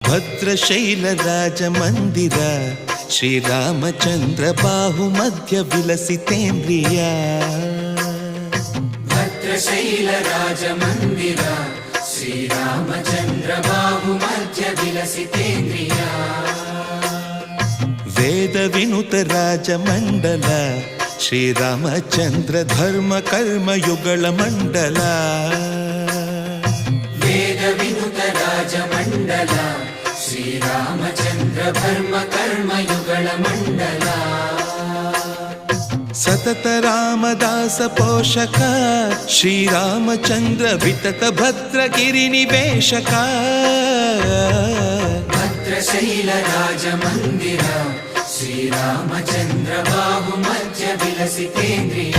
ಭದ್ರಶೈಲ ರಾಜ ಮಂದಿರ ಶ್ರೀರಾಮಚಂದ್ರ ಬಾಹು ಮಧ್ಯ ವಿಲಸಿತೇಂದ್ರಿಯ. ಭದ್ರಶೈಲ ರಾಜ ಮಂದಿರ ಶ್ರೀರಾಮಚಂದ್ರ ಬಾಹು ಮಧ್ಯ ವಿಲಸಿತೇಂದ್ರಿಯ. ವೇದ ವಿನುತ ರಾಜ ಮಂಡಲ ಶ್ರೀರಾಮಚಂದ್ರ ಧರ್ಮ ಕರ್ಮ ಯುಗಳ ಮಂಡಲ. ವೇದ ವಿನುತ ರಾಜ ಮಂಡಲ ಶ್ರೀರಾಮಚಂದ್ರ ಧರ್ಮ ಕರ್ಮ ಯುಗಳ ಮಂಡಲ. ಸತತ ರಾಮದಾಸ ಪೋಷಕ ಶ್ರೀರಾಮಚಂದ್ರ ವಿತತ ಭದ್ರಗಿರಿ ನಿವೇಶಕ. ಭದ್ರಶೈಲ ರಾಜ ಮಂದಿರ ಶ್ರೀರಾಮಚಂದ್ರ ಬಾಹು ಮಧ್ಯ ವಿಲಸಿತೇಂದ್ರಿಯ.